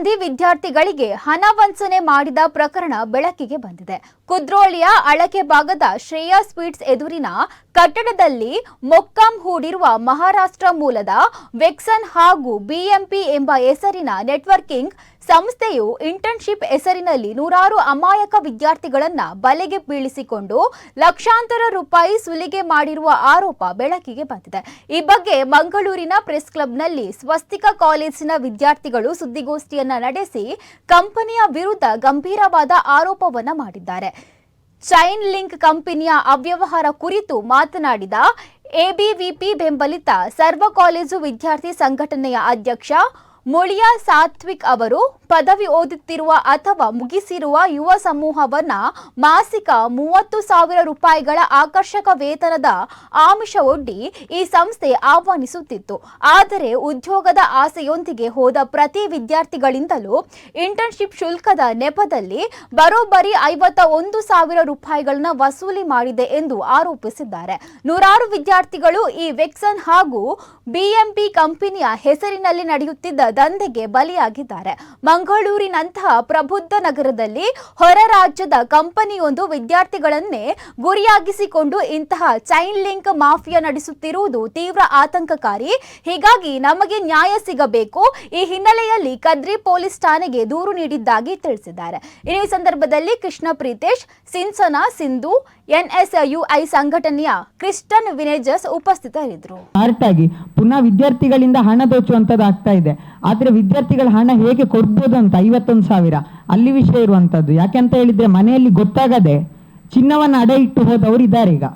ಮಂದಿ ವಿದ್ಯಾರ್ಥಿಗಳಿಗೆ ಹಣ ವಂಚನೆ ಮಾಡಿದ ಪ್ರಕರಣ ಬೆಳಕಿಗೆ ಬಂದಿದೆ. ಕುದ್ರೋಳಿಯ ಅಳಕೆ ಭಾಗದ ಶ್ರೇಯಾ ಸ್ವೀಟ್ಸ್ ಎದುರಿನ ಕಟ್ಟಡದಲ್ಲಿ ಮೊಕ್ಕಾಂ ಹೂಡಿರುವ ಮಹಾರಾಷ್ಟ್ರ ಮೂಲದ ವೆಕ್ಸನ್ ಹಾಗೂ ಬಿಎಂಪಿ ಎಂಬ ಹೆಸರಿನ ನೆಟ್ವರ್ಕಿಂಗ್ ಸಂಸ್ಥೆಯು ಇಂಟರ್ನ್ಶಿಪ್ ಹೆಸರಿನಲ್ಲಿ ನೂರಾರು ಅಮಾಯಕ ವಿದ್ಯಾರ್ಥಿಗಳನ್ನ ಬಲೆಗೆ ಬೀಳಿಸಿಕೊಂಡು ಲಕ್ಷಾಂತರ ರೂಪಾಯಿ ಸುಲಿಗೆ ಮಾಡಿರುವ ಆರೋಪ ಬೆಳಕಿಗೆ ಬಂದಿದೆ. ಈ ಬಗ್ಗೆ ಮಂಗಳೂರಿನ ಪ್ರೆಸ್ ಕ್ಲಬ್ನಲ್ಲಿ ಸ್ವಸ್ತಿಕ ಕಾಲೇಜಿನ ವಿದ್ಯಾರ್ಥಿಗಳು ಸುದ್ದಿಗೋಷ್ಠಿಯನ್ನ ನಡೆಸಿ ಕಂಪನಿಯ ವಿರುದ್ಧ ಗಂಭೀರವಾದ ಆರೋಪವನ್ನ ಮಾಡಿದ್ದಾರೆ. ಚೈನ್ ಲಿಂಕ್ ಕಂಪನಿಯ ಅವ್ಯವಹಾರ ಕುರಿತು ಮಾತನಾಡಿದ ಎಬಿವಿಪಿ ಬೆಂಬಲಿತ ಸರ್ವ ಕಾಲೇಜು ವಿದ್ಯಾರ್ಥಿ ಸಂಘಟನೆಯ ಅಧ್ಯಕ್ಷ ಮುಳಿಯಾ ಸಾತ್ವಿಕ್ ಅವರು ಪದವಿ ಓದುತ್ತಿರುವ ಅಥವಾ ಮುಗಿಸಿರುವ ಯುವ ಸಮೂಹವನ್ನ ಮಾಸಿಕ 30,000 ರೂಪಾಯಿಗಳ ಆಕರ್ಷಕ ವೇತನದ ಆಮಿಷವೊಡ್ಡಿ ಈ ಸಂಸ್ಥೆ ಆಹ್ವಾನಿಸುತ್ತಿತ್ತು. ಆದರೆ ಉದ್ಯೋಗದ ಆಸೆಯೊಂದಿಗೆ ಹೋದ ಪ್ರತಿ ವಿದ್ಯಾರ್ಥಿಗಳಿಂದಲೂ ಇಂಟರ್ನ್ಶಿಪ್ ಶುಲ್ಕದ ನೆಪದಲ್ಲಿ ಬರೋಬ್ಬರಿ 51,000 ರೂಪಾಯಿಗಳನ್ನ ವಸೂಲಿ ಮಾಡಿದೆ ಎಂದು ಆರೋಪಿಸಿದ್ದಾರೆ. ನೂರಾರು ವಿದ್ಯಾರ್ಥಿಗಳು ಈ ವೆಕ್ಸನ್ ಹಾಗೂ ಬಿಎಂಪಿ ಕಂಪನಿಯ ಹೆಸರಿನಲ್ಲಿ ನಡೆಯುತ್ತಿದ್ದ ದಂಧೆಗೆ ಬಲಿಯಾಗಿದ್ದಾರೆ. ಮಂಗಳೂರಿನಂತಹ ಪ್ರಬುದ್ಧ ನಗರದಲ್ಲಿ ಹೊರ ರಾಜ್ಯದ ಕಂಪನಿಯೊಂದು ವಿದ್ಯಾರ್ಥಿಗಳನ್ನೇ ಗುರಿಯಾಗಿಸಿಕೊಂಡು ಇಂತಹ ಚೈನ್ ಲಿಂಕ್ ಮಾಫಿಯಾ ನಡೆಸುತ್ತಿರುವುದು ತೀವ್ರ ಆತಂಕಕಾರಿ. ಹೀಗಾಗಿ ನಮಗೆ ನ್ಯಾಯ ಸಿಗಬೇಕು. ಈ ಹಿನ್ನೆಲೆಯಲ್ಲಿ ಕದ್ರಿ ಪೊಲೀಸ್ ಠಾಣೆಗೆ ದೂರು ನೀಡಿದ್ದಾಗಿ ತಿಳಿಸಿದ್ದಾರೆ. ಈ ಸಂದರ್ಭದಲ್ಲಿ ಕೃಷ್ಣ ಪ್ರೀತೇಶ್, ಸಿನ್ಸನಾ ಸಿಂಧು, ಎನ್ಎಸ್ಯುಐ ಸಂಘಟನೆಯ ಕ್ರಿಸ್ಟನ್ ವಿನೇಜಸ್ ಉಪಸ್ಥಿತರಿದ್ದರು. ಪುನಃ ವಿದ್ಯಾರ್ಥಿಗಳಿಂದ ಹಣ ದೋಚುವಂತದ್ದು ಆಗ್ತಾ ಇದೆ. ಆದ್ರೆ ವಿದ್ಯಾರ್ಥಿಗಳ ಹಣ ಹೇಗೆ ಕೊಡ್ಬೋದು ಅಂತ 51,000 ಅಲ್ಲಿ ವಿಷಯ ಇರುವಂತದ್ದು. ಯಾಕೆಂತ ಹೇಳಿದ್ರೆ ಮನೆಯಲ್ಲಿ ಗೊತ್ತಾಗದೆ ಚಿನ್ನವನ್ನು ಅಡ ಇಟ್ಟು ಹೋದವರು ಇದ್ದಾರೆ. ಈಗ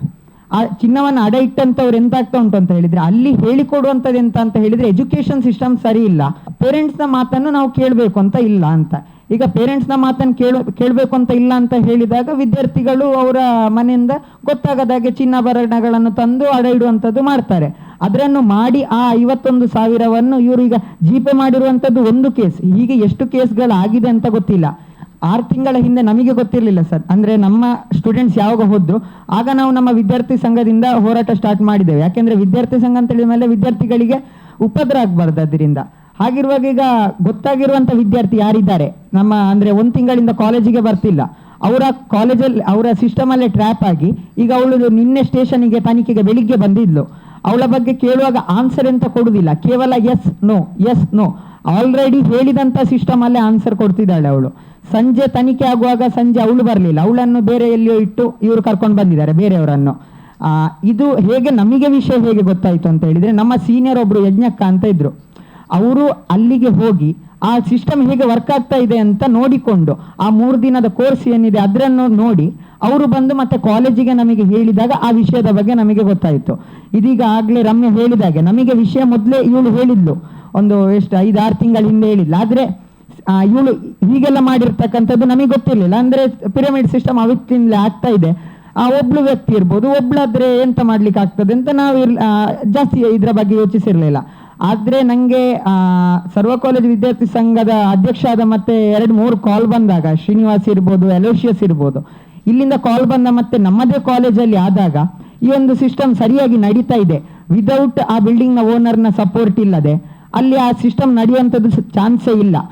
ಆ ಚಿನ್ನವನ್ನು ಅಡ ಇಟ್ಟಂತವ್ರು ಎಂತ ಆಗ್ತಾ ಉಂಟು ಅಂತ ಹೇಳಿದ್ರೆ ಅಲ್ಲಿ ಹೇಳಿಕೊಡುವಂಥದ್ದು ಎಂತ ಅಂತ ಹೇಳಿದ್ರೆ ಎಜುಕೇಶನ್ ಸಿಸ್ಟಮ್ ಸರಿ ಇಲ್ಲ. ಪೇರೆಂಟ್ಸ್ನ ಮಾತನ್ನು ನಾವು ಕೇಳಬೇಕು ಅಂತ ಇಲ್ಲ ಅಂತ. ಈಗ ಪೇರೆಂಟ್ಸ್ನ ಮಾತನ್ನು ಕೇಳಬೇಕು ಅಂತ ಇಲ್ಲ ಅಂತ ಹೇಳಿದಾಗ ವಿದ್ಯಾರ್ಥಿಗಳು ಅವರ ಮನೆಯಿಂದ ಗೊತ್ತಾಗದಾಗೆ ಚಿನ್ನಾಭರಣಗಳನ್ನು ತಂದು ಅಡ ಇಡುವಂಥದ್ದು ಮಾಡ್ತಾರೆ. ಅದನ್ನು ಮಾಡಿ ಆ 51,000ವನ್ನು ಇವರು ಈಗ ಜಿಪೇ ಮಾಡಿರುವಂಥದ್ದು ಒಂದು ಕೇಸ್. ಹೀಗೆ ಎಷ್ಟು ಕೇಸ್ಗಳಾಗಿದೆ ಅಂತ ಗೊತ್ತಿಲ್ಲ. 6 ತಿಂಗಳ ಹಿಂದೆ ನಮಗೆ ಗೊತ್ತಿರಲಿಲ್ಲ ಸರ್. ಅಂದರೆ ನಮ್ಮ ಸ್ಟೂಡೆಂಟ್ಸ್ ಯಾವಾಗ ಹೋದ್ರು ಆಗ ನಾವು ನಮ್ಮ ವಿದ್ಯಾರ್ಥಿ ಸಂಘದಿಂದ ಹೋರಾಟ ಸ್ಟಾರ್ಟ್ ಮಾಡಿದ್ದೇವೆ. ಯಾಕೆಂದರೆ ವಿದ್ಯಾರ್ಥಿ ಸಂಘ ಅಂತ ಹೇಳಿದ ಮೇಲೆ ವಿದ್ಯಾರ್ಥಿಗಳಿಗೆ ಉಪದ್ರ ಆಗಬಾರ್ದು. ಅದರಿಂದ ಹಾಗಿರುವಾಗ ಈಗ ಗೊತ್ತಾಗಿರುವಂಥ ವಿದ್ಯಾರ್ಥಿ ಯಾರಿದ್ದಾರೆ ನಮ್ಮ ಅಂದರೆ 1 ತಿಂಗಳಿಂದ ಕಾಲೇಜಿಗೆ ಬರ್ತಿಲ್ಲ, ಅವರ ಕಾಲೇಜಲ್ಲಿ ಅವರ ಸಿಸ್ಟಮಲ್ಲೇ ಟ್ರ್ಯಾಪ್ ಆಗಿ ಈಗ ಅವಳು ನಿನ್ನೆ ಸ್ಟೇಷನಿಗೆ ತನಿಖೆಗೆ ಬೆಳಿಗ್ಗೆ ಬಂದಿದ್ಲು. ಅವಳ ಬಗ್ಗೆ ಕೇಳುವಾಗ ಆನ್ಸರ್ ಅಂತ ಕೊಡುವುದಿಲ್ಲ, ಕೇವಲ ಎಸ್ ನೋ ಆಲ್ರೆಡಿ ಹೇಳಿದಂಥ ಸಿಸ್ಟಮಲ್ಲೇ ಆನ್ಸರ್ ಕೊಡ್ತಿದ್ದಾಳೆ ಅವಳು. ಸಂಜೆ ತನಿಖೆ ಆಗುವಾಗ ಸಂಜೆ ಅವಳು ಬರಲಿಲ್ಲ, ಅವಳನ್ನು ಬೇರೆ ಎಲ್ಲಿಯೋ ಇಟ್ಟು ಇವರು ಕರ್ಕೊಂಡು ಬಂದಿದ್ದಾರೆ ಬೇರೆಯವರನ್ನು. ಇದು ಹೇಗೆ ನಮಗೆ ವಿಷಯ ಹೇಗೆ ಗೊತ್ತಾಯಿತು ಅಂತ ಹೇಳಿದರೆ ನಮ್ಮ ಸೀನಿಯರ್ ಒಬ್ಬರು ಯಜ್ಞಕ್ಕ ಅಂತ ಇದ್ರು. ಅವರು ಅಲ್ಲಿಗೆ ಹೋಗಿ ಆ ಸಿಸ್ಟಮ್ ಹೇಗೆ ವರ್ಕ್ ಆಗ್ತಾ ಇದೆ ಅಂತ ನೋಡಿಕೊಂಡು ಆ 3 ದಿನದ ಕೋರ್ಸ್ ಏನಿದೆ ಅದನ್ನು ನೋಡಿ ಅವರು ಬಂದು ಮತ್ತೆ ಕಾಲೇಜಿಗೆ ನಮಗೆ ಹೇಳಿದಾಗ ಆ ವಿಷಯದ ಬಗ್ಗೆ ನಮಗೆ ಗೊತ್ತಾಯಿತು. ಇದೀಗ ಆಗಲೇ ರಮ್ಯ ಹೇಳಿದಾಗೆ ನಮಗೆ ವಿಷಯ ಮೊದಲೇ ಇವಳು ಹೇಳಿದ್ಲು, ಒಂದು ಎಷ್ಟು 5-6 ತಿಂಗಳ ಹಿಂದೆ ಹೇಳಿದ್ಲು. ಆದರೆ ಇವಳು ಹೀಗೆಲ್ಲ ಮಾಡಿರ್ತಕ್ಕಂಥದ್ದು ನಮಗೆ ಗೊತ್ತಿರಲಿಲ್ಲ. ಅಂದರೆ ಪಿರಮಿಡ್ ಸಿಸ್ಟಮ್ ಅವತ್ತಿಂದಲೇ ಆಗ್ತಾ ಇದೆ. ಒಬ್ಳು ವ್ಯಕ್ತಿ ಇರ್ಬೋದು, ಒಬ್ಳಾದ್ರೆ ಎಂತ ಮಾಡ್ಲಿಕ್ಕೆ ಆಗ್ತದೆ ಅಂತ ನಾವು ಜಾಸ್ತಿ ಇದರ ಬಗ್ಗೆ ಯೋಚಿಸಿರಲಿಲ್ಲ. ಆದರೆ ನನಗೆ ಸರ್ವ ಕಾಲೇಜು ವಿದ್ಯಾರ್ಥಿ ಸಂಘದ ಅಧ್ಯಕ್ಷ ಆದ ಮತ್ತೆ 2-3 ಕಾಲ್ ಬಂದಾಗ, ಶ್ರೀನಿವಾಸ್ ಇರ್ಬೋದು, ಅಲೋಷಿಯಸ್ ಇರ್ಬೋದು, ಇಲ್ಲಿಂದ ಕಾಲ್ ಬಂದ ಮತ್ತೆ ನಮ್ಮದೇ ಕಾಲೇಜಲ್ಲಿ ಆದಾಗ ಈ ಒಂದು ಸಿಸ್ಟಮ್ ಸರಿಯಾಗಿ ನಡೀತಾ ಇದೆ. ವಿದೌಟ್ ಆ ಬಿಲ್ಡಿಂಗ್ನ ಓನರ್ನ ಸಪೋರ್ಟ್ ಇಲ್ಲದೆ ಅಲ್ಲಿ ಆ ಸಿಸ್ಟಮ್ ನಡೆಯುವಂಥದ್ದು ಚಾನ್ಸೇ ಇಲ್ಲ.